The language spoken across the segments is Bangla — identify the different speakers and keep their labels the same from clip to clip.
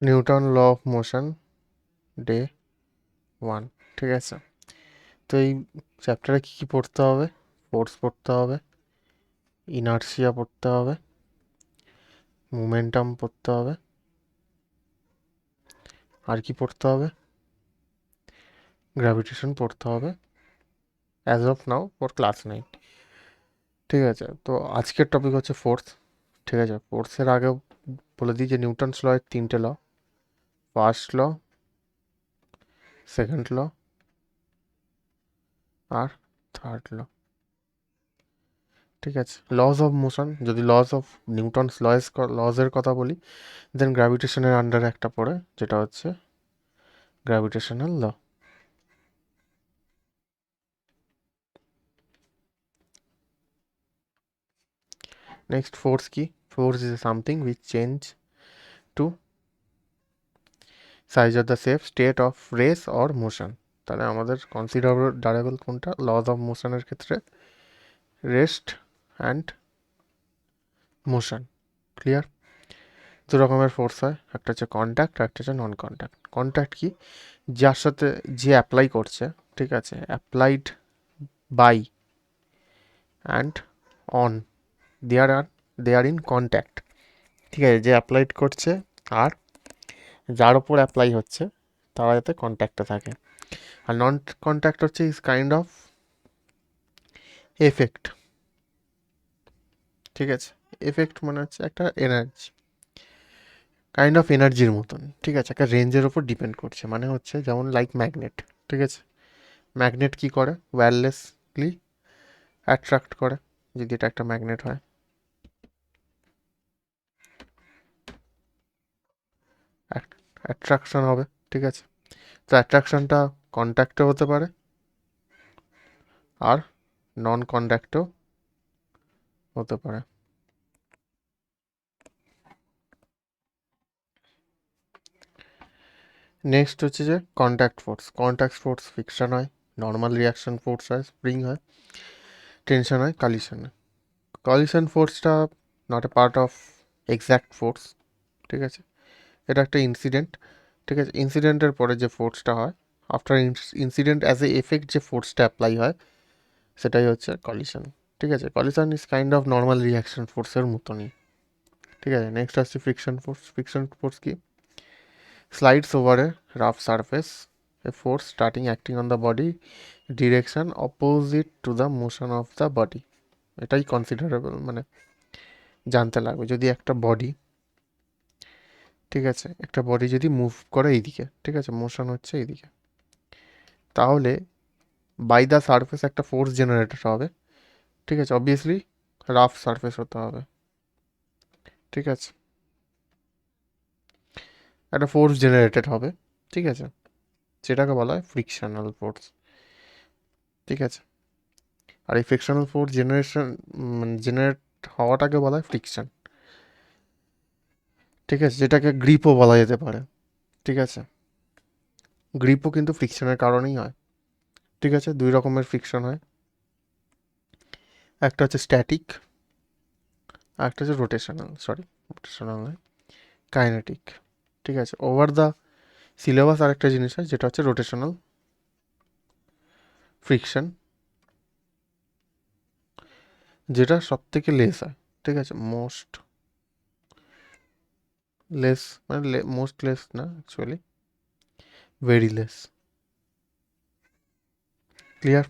Speaker 1: Newton law of motion day 1। ঠিক আছে, তো এই চ্যাপ্টারে কী কী পড়তে হবে? ফোর্স পড়তে হবে, ইনার্শিয়া পড়তে হবে, মোমেন্টাম পড়তে হবে, আর কি পড়তে হবে? গ্র্যাভিটেশন পড়তে হবে as of now for class 9। ঠিক আছে, তো আজকের টপিক হচ্ছে ফোর্স। ঠিক আছে, ফোর্সের আগে বলে দিই যে নিউটনস ল এর 3টে ল: ফার্স্ট ল, সেকেন্ড ল, আর থার্ড ল। ঠিক আছে, লস অফ মোশন, যদি লস অফ নিউটনস লসের কথা বলি, দেন গ্র্যাভিটেশনের আন্ডারে একটা পড়ে, যেটা হচ্ছে গ্র্যাভিটেশনাল ল। নেক্সট, ফোর্স কি? Force is something which change to size of the safe state of race or motion. তাহলে আমাদের কনসিডারেবল কোনটা? লস অফ মোশনের ক্ষেত্রে রেস্ট অ্যান্ড মোশন। ক্লিয়ার? দু রকমের ফোর্স হয়, একটা হচ্ছে কন্ট্যাক্ট, একটা হচ্ছে নন কন্ট্যাক্ট। কন্ট্যাক্ট কি? যার সাথে যে অ্যাপ্লাই করছে, ঠিক আছে, applied by and on, they are in contact. ঠিক আছে, যে অ্যাপ্লাইড করছে আর যার ওপর অ্যাপ্লাই হচ্ছে তারা যাতে কন্ট্যাক্টে থাকে। আর নন কন্ট্যাক্ট হচ্ছে ইজ কাইন্ড অফ এফেক্ট। ঠিক আছে, এফেক্ট মানে হচ্ছে একটা এনার্জি, কাইন্ড অফ এনার্জির মতন। ঠিক আছে, একটা রেঞ্জের ওপর ডিপেন্ড করছে। মানে হচ্ছে যেমন লাইক ম্যাগনেট। ঠিক আছে, ম্যাগনেট কি করে? ওয়্যারলেসলি অ্যাট্রাক্ট করে। যদি এটা একটা ম্যাগনেট হয়, অ্যাট্রাকশন হবে। ঠিক আছে, তো অ্যাট্রাকশনটা কন্ট্যাক্টও হতে পারে আর নন কন্ট্যাক্টও হতে পারে। নেক্সট হচ্ছে যে কন্ট্যাক্ট ফোর্স ফিকশন হয়, নর্মাল রিয়াকশন ফোর্স হয়, স্প্রিং হয়, টেনশন হয়, কলিশন হয়। কলিশন ফোর্সটা not a part of exact force. ঠিক আছে, এটা একটা ইনসিডেন্ট। ঠিক আছে, ইনসিডেন্টের পরে যে ফোর্সটা হয়, after incident as a effect যে ফোর্সটা অ্যাপ্লাই হয়, সেটাই হচ্ছে কলিশন। ঠিক আছে, collision is kind of normal reaction ফোর্সের মতনই। ঠিক আছে, নেক্সট আসছে ফ্রিকশন ফোর্স। ফ্রিকশন ফোর্স কি? Slides over a rough surface, A force starting acting on the body direction opposite to the motion of the body. এটাই কনসিডারেবল, মানে জানতে লাগবে। যদি একটা বডি, ঠিক আছে, একটা বডি যদি মুভ করে এইদিকে, ঠিক আছে, মোশন হচ্ছে এইদিকে, তাহলে বাই দ্য সারফেস একটা ফোর্স জেনারেটেড হবে। ঠিক আছে, অবভিয়াসলি রাফ সারফেস হতে হবে। ঠিক আছে, একটা ফোর্স জেনারেটেড হবে। ঠিক আছে, যেটাকে বলা হয় ফ্রিকশনাল ফোর্স। ঠিক আছে, আর এই ফ্রিকশনাল ফোর্স জেনারেট হওয়াটাকে বলা হয় ফ্রিকশন। ঠিক আছে, যেটাকে গ্রিপও বলা যেতে পারে। ঠিক আছে, গ্রিপও কিন্তু ফ্রিকশনের কারণেই হয়। ঠিক আছে, দুই রকমের ফ্রিকশন হয়, একটা হচ্ছে স্ট্যাটিক আর একটা হচ্ছে রোটেশনাল নয়, কাইনেটিক। ঠিক আছে, ওভার দ্য সিলেবাস আরেকটা জিনিস হয়, যেটা হচ্ছে রোটেশনাল ফ্রিকশন, যেটা সব থেকে লেস হয়। ঠিক আছে, মোস্ট লেস, মানে মোস্ট লেস না, actually very less. Clear?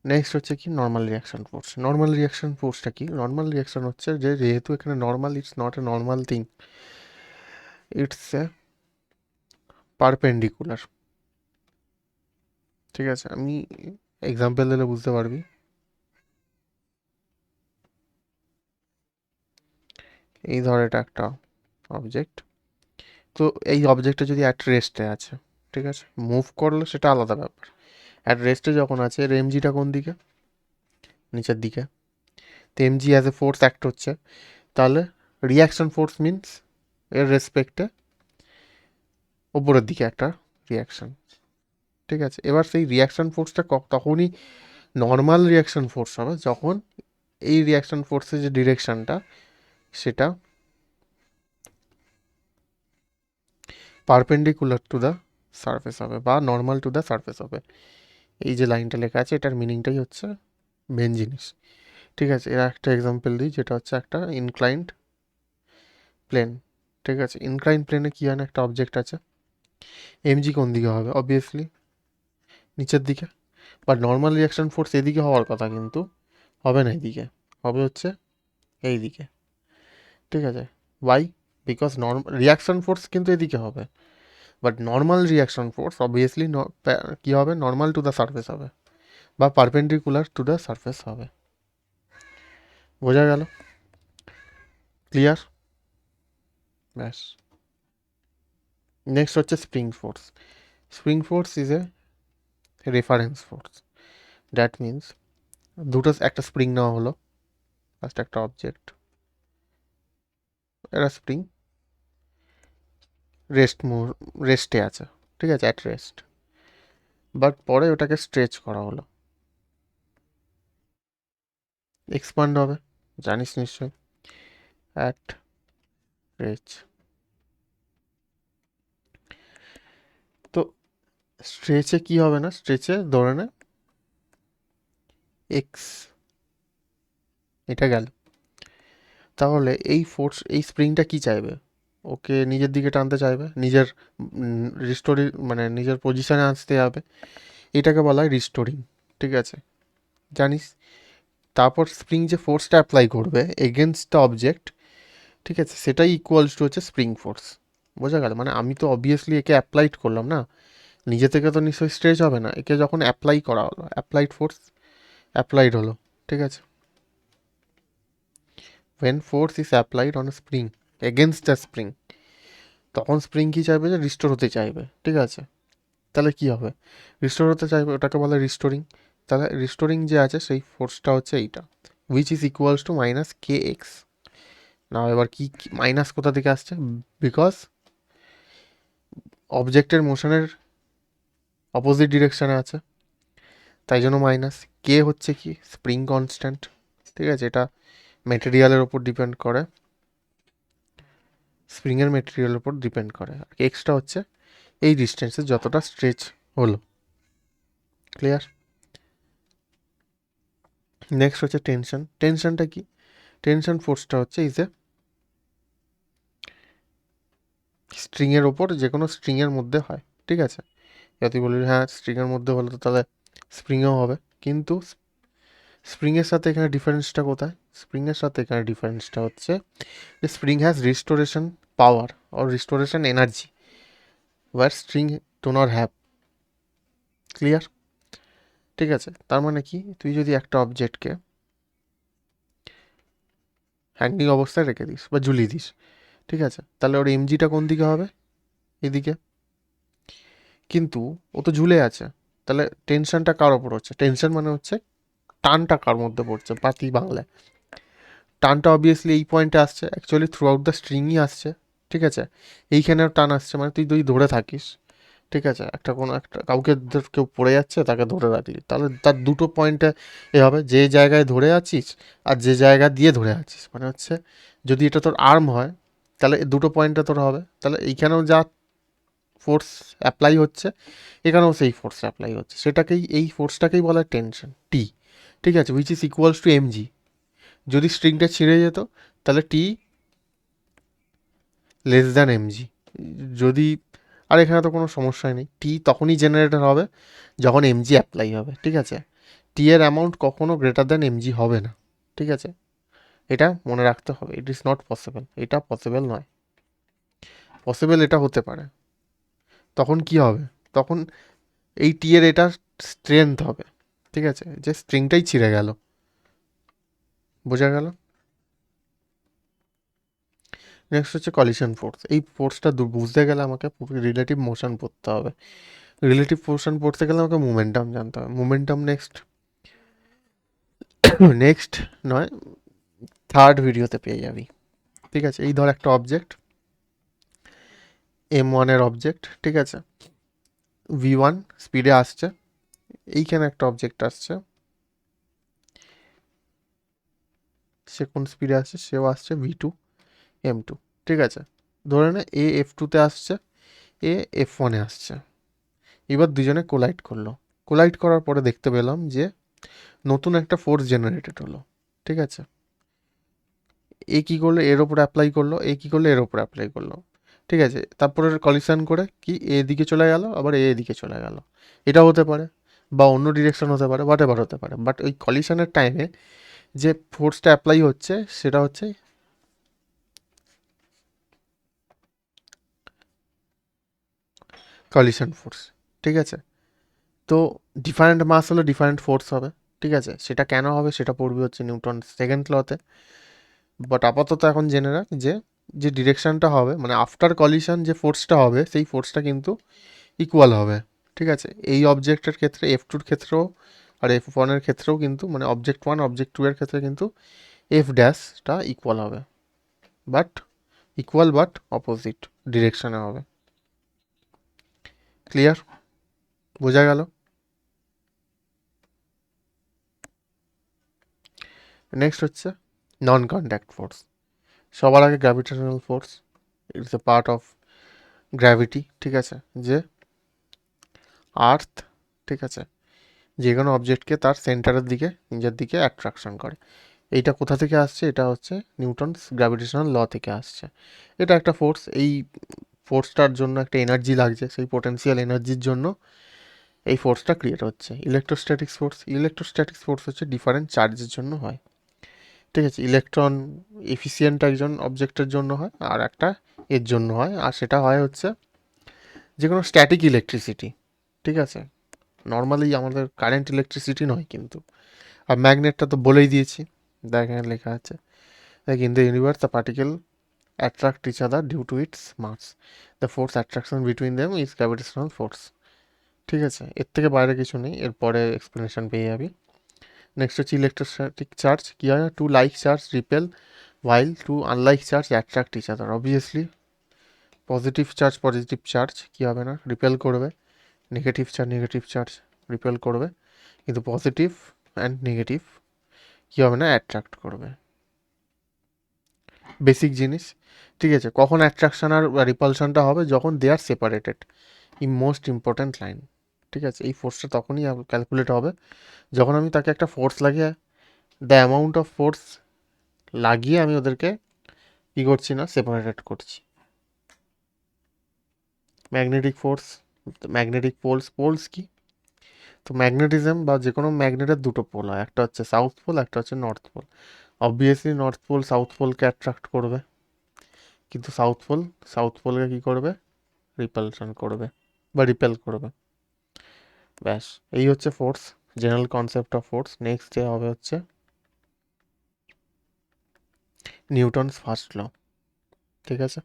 Speaker 1: Next হচ্ছে কি? Normal reaction force. Normal reaction ফোর্সটা কি? নর্মাল রিয়াকশন হচ্ছে যে, যেহেতু এখানে normal, it's not a normal thing, it's a perpendicular. ঠিক আছে, আমি এক্সাম্পল দিলে বুঝতে পারবি। এই ধর, এটা একটা অবজেক্ট, তো এই অবজেক্টটা যদি অ্যাট রেস্টে আছে, ঠিক আছে, মুভ করলে সেটা আলাদা ব্যাপার। অ্যাট রেস্টে যখন আছে, এর এমজিটা কোন দিকে? নিচের দিকে। তো MG as a force act হচ্ছে, তাহলে রিয়াকশন ফোর্স মিনস এর রেসপেক্টে ওপরের দিকে একটা রিয়াকশন। ঠিক আছে, এবার সেই রিয়াকশন ফোর্সটা তখনই নর্মাল রিয়াকশন ফোর্স হবে যখন এই রিয়াকশন ফোর্সের যে ডিরেকশনটা, সেটা পারপেন্ডিকুলার টু দ্য সারফেস হবে বা নর্মাল টু দ্য সারফেস হবে। এই যে লাইনটা লেখা আছে এটার মিনিংটাই হচ্ছে মেন জিনিস। ঠিক আছে, এর একটা এক্সাম্পল দিই, যেটা হচ্ছে একটা ইনক্লাইন্ড প্লেন। ঠিক আছে, ইনক্লাইন্ড প্লেনে কী হয় না, একটা অবজেক্ট আছে, এমজি কোন দিকে হবে, অবভিয়াসলি নিচের দিকে। বাট নর্মাল রিয়াকশন ফোর্স এদিকে হওয়ার কথা, কিন্তু হবে না এদিকে, হবে হচ্ছে এই দিকে। ঠিক আছে, ওয়াই? বিকজ রিয়াকশন ফোর্স কিন্তু এদিকে হবে, but normal reaction force obviously কী হবে, নর্মাল টু দ্য সারফেস হবে বা পারপেন্ডিকুলার টু দ্য সারফেস হবে। বোঝা গেল? ক্লিয়ার? ব্যাস। নেক্সট হচ্ছে spring force. Spring force is a reference force. That means একটা স্প্রিং নেওয়া হলো, ফার্স্ট একটা অবজেক্ট, একটা স্প্রিং রেস্টে আছে, ঠিক আছে, অ্যাট রেস্ট, বাট পরে ওটাকে স্ট্রেচ করা হলো, এক্সপান্ড হবে, জানিস নিশ্চয়, অ্যাট রেস্ট। তো স্ট্রেচে কি হবে না, স্ট্রেচে ধরে নে এক্স, এটা গেল। তাহলে এই স্প্রিংটা কি চাইবে, ওকে নিজের দিকে টানতে চাইবে, নিজের মানে নিজের পজিশনে আসতে হবে, এটাকে বলা হয় রিস্টোরিং। ঠিক আছে, জানিস। তারপর স্প্রিং যে ফোর্সটা অ্যাপ্লাই করবে এগেনস্ট দ্য অবজেক্ট, ঠিক আছে, সেটাই ইকুয়ালস টু হচ্ছে স্প্রিং ফোর্স। বোঝা গেল? মানে আমি তো অবভিয়াসলি একে অ্যাপ্লাইড করলাম না, নিজে থেকে তো নিশ্চয়ই স্ট্রেচ হবে না, একে যখন অ্যাপ্লাই করা হলো, অ্যাপ্লাইড ফোর্স অ্যাপ্লাইড হলো। ঠিক আছে, when force is applied on a spring against the spring, তখন স্প্রিং কি চাইবে, যে রিস্টোর হতে চাইবে। ঠিক আছে, তাহলে কি হবে, রিস্টোর হতে চাইবে, ওটাকে বলে রিস্টোরিং। তাহলে রিস্টোরিং যে আছে সেই ফোর্সটা হচ্ছে এইটা, which is equals to minus K x. না, এবার কি মাইনাস কোথা থেকে আসছে, বিকজ অবজেক্টের মোশনের অপোজিট ডিরেকশানে আছে, তাই জন্য মাইনাস। কে হচ্ছে কি, স্প্রিং কনস্ট্যান্ট। ঠিক আছে, এটা মেটেরিয়ালের ওপর ডিপেন্ড করে, স্প্রিংয়ের মেটেরিয়ালের ওপর ডিপেন্ড করে। আর এক্সটা হচ্ছে এই ডিস্টেন্সে যতটা স্ট্রেচ হলো। ক্লিয়ার? নেক্সট হচ্ছে টেনশন। টেনশনটা কি, টেনশন ফোর্সটা হচ্ছে ইজ এ স্ট্রিংয়ের ওপর, যে কোনো স্ট্রিংয়ের মধ্যে হয়। ঠিক আছে, যদি বলি হ্যাঁ স্ট্রিংয়ের মধ্যে হলে তো তাহলে স্প্রিংও হবে, কিন্তু স্প্রিংয়ের সাথে এখানে ডিফারেন্সটা কোথায়, স্প্রিংয়ের সাথে এখানে ডিফারেন্সটা হচ্ছে যে spring has restoration power or restoration energy, where string do not have. Clear? ঠিক আছে, তার মানে কি, তুই যদি একটা অবজেক্টকে হ্যাঙ্গিং অবস্থায় রেখে দিস বা ঝুলিয়ে দিস, ঠিক আছে, তাহলে ওর এমজিটা কোন দিকে হবে, এদিকে। কিন্তু ও তো ঝুলে আছে, তাহলে টেনশনটা কার ওপর হচ্ছে, টেনশন মানে হচ্ছে টানটা কার মধ্যে পড়ছে, পাতি বাংলায় টানটা অবভিয়াসলি এই পয়েন্টে আসছে, অ্যাকচুয়ালি থ্রু আউট দ্য স্ট্রিংই আসছে। ঠিক আছে, এইখানেও টান আসছে, মানে তুই তুই ধরে থাকিস, ঠিক আছে, কোনো একটা কাউকে কেউ পড়ে যাচ্ছে তাকে ধরে রাখলি, তাহলে তার দুটো পয়েন্টে এ হবে, যে জায়গায় ধরে আছিস আর যে জায়গা দিয়ে ধরে আছিস, মানে হচ্ছে যদি এটা তোর আর্ম হয় তাহলে দুটো পয়েন্টে তোর হবে, তাহলে এইখানেও যা ফোর্স অ্যাপ্লাই হচ্ছে এখানেও সেই ফোর্স অ্যাপ্লাই হচ্ছে, সেটাকেই এই ফোর্সটাকেই বলা হয় টেনশন, টি। ঠিক আছে, which is equals to MG. যদি স্ট্রিংটা ছিঁড়ে যেত তাহলে টি লেস দ্যান এমজি। যদি, আর এখানে তো কোনো সমস্যাই নেই, টি তখনই জেনারেটর হবে যখন এমজি অ্যাপ্লাই হবে। ঠিক আছে, টি এর অ্যামাউন্ট কখনো গ্রেটার দ্যান এমজি হবে না। ঠিক আছে, এটা মনে রাখতে হবে, ইট ইজ নট পসিবল, এটা পসিবল নয়। পসিবল এটা হতে পারে, তখন কি হবে, তখন এই টি এর এটা স্ট্রেংথ হবে। ঠিক আছে, যে স্ট্রিংটাই ছিঁড়ে গেল। বোঝা গেল? নেক্সট হচ্ছে কলিশন ফোর্স। এই ফোর্সটা বুঝতে গেলে আমাকে রিলেটিভ মোশন পড়তে হবে। রিলেটিভ মোশন পড়তে গেলে আমাকে মোমেন্টাম জানতে হবে। মোমেন্টাম নেক্সট নেক্সট নয়, থার্ড ভিডিওতে পেয়ে যাবি। ঠিক আছে, এই ধর একটা অবজেক্ট, M1-এর অবজেক্ট, ঠিক আছে, V1 স্পিডে আসছে, এইখানে একটা অবজেক্ট আসছে, সে কোন স্পিডে আসছে, সেও আসছে V2 M2। ঠিক আছে, ধরে নে এ F2-তে আসছে, এ F1-এ আসছে। এবার দুজনে কোলাইড করলো। কোলাইড করার পরে দেখতে পেলাম যে নতুন একটা ফোর্স জেনারেটেড হলো। ঠিক আছে, এ কী করলো, এর ওপর অ্যাপ্লাই করলো, এ কী করলো, এর ওপর অ্যাপ্লাই করলো। ঠিক আছে, তারপরে কলিশন করে কি এ দিকে চলে গেল, আবার এ দিকে চলে গেল। এটা হতে পারে, বা অন্য ডিরেকশন হতে পারে, হোয়াট এভার হতে পারে। বাট ওই কলিশনের টাইমে যে ফোর্সটা অ্যাপ্লাই হচ্ছে সেটা হচ্ছে কলিশন ফোর্স। ঠিক আছে, তো ডিফারেন্ট মাস হলে ডিফারেন্ট ফোর্স হবে। ঠিক আছে, সেটা কেন হবে সেটা পড়বি হচ্ছে নিউটন সেকেন্ড লতে। বাট আপাতত এখন জেনে রাখ যে যে ডিরেকশনটা হবে, মানে আফটার কলিশন যে ফোর্সটা হবে সেই ফোর্সটা কিন্তু ইকুয়াল হবে। ঠিক আছে, এই অবজেক্টের ক্ষেত্রে F2-র ক্ষেত্রেও আর F1-এর ক্ষেত্রেও কিন্তু, মানে অবজেক্ট 1 অবজেক্ট 2 এর ক্ষেত্রে কিন্তু F ড্যাশটা ইকুয়াল হবে, বাট ইকুয়াল বাট অপোজিট ডিরেকশনে হবে। ক্লিয়ার? বোঝা গেল? নেক্সট হচ্ছে নন কন্ট্যাক্ট ফোর্স। সবার আগে gravitational force, it's a part of gravity. ঠিক আছে, যে আর্থ, ঠিক আছে, যে কোনো অবজেক্টকে তার সেন্টারের দিকে, নিজের দিকে অ্যাট্রাকশন করে। এইটা কোথা থেকে আসছে? এটা হচ্ছে নিউটনস গ্র্যাভিটেশনাল ল থেকে আসছে। এটা একটা ফোর্স, এই ফোর্সটার জন্য একটা এনার্জি লাগছে, সেই পোটেন্সিয়াল এনার্জির জন্য এই ফোর্সটা ক্রিয়েট হচ্ছে। ইলেকট্রোস্ট্যাটিক্স ফোর্স, ইলেকট্রোস্ট্যাটিক্স ফোর্স হচ্ছে ডিফারেন্ট চার্জের জন্য হয়। ঠিক আছে, ইলেকট্রন এফিসিয়েন্ট একজন অবজেক্টের জন্য হয়, আর একটা এর জন্য হয়, আর সেটা হয় হচ্ছে যে কোনো স্ট্যাটিক ইলেকট্রিসিটি। ঠিক আছে, নর্মালি আমাদের কারেন্ট ইলেকট্রিসিটি নয় কিন্তু। আর ম্যাগনেটটা তো বলেই দিয়েছি, দেখ এখানে লেখা আছে, like in the universe the particle attract each other due to its mass. The force attraction between them is gravitational force. ঠিক আছে, এর থেকে বাইরে কিছু নেই, এরপরে এক্সপ্লেনেশন পেয়ে যাবি। নেক্সট হচ্ছে ইলেকট্রোস্ট্যাটিক চার্জ। কী হয়, two like charge repel while two unlike charge attract each other. Obviously positive charge কী হবে না, রিপেল করবে, নেগেটিভ চার্জ রিপেল করবে, কিন্তু পজিটিভ অ্যান্ড নেগেটিভ কী হবে না, অ্যাট্রাক্ট করবে। বেসিক জিনিস। ঠিক আছে, কখন অ্যাট্রাকশন আর রিপালশনটা হবে? যখন দে আর সেপারেটেড। Most important line. ঠিক আছে, এই ফোর্সটা তখনই ক্যালকুলেট হবে যখন আমি তাকে একটা ফোর্স লাগিয়ে, দ্য অ্যামাউন্ট অফ ফোর্স লাগিয়ে আমি ওদেরকে কী করছি না, সেপারেটেড করছি। ম্যাগনেটিক ফোর্স, ম্যাগনেটিক পোলস কি? তো ম্যাগনেটিজম বা যে কোনো ম্যাগনেটের দুটো পোল হয়, একটা হচ্ছে সাউথ পোল, একটা হচ্ছে north pole. Obviously north pole south পোলকে অ্যাট্রাক্ট করবে, কিন্তু সাউথ পোলকে কী করবে, রিপালশন করবে বা রিপেল করবে। ব্যাস, এই হচ্ছে force, general concept of force. Next যে হবে হচ্ছে নিউটনস ফার্স্ট ল। ঠিক আছে।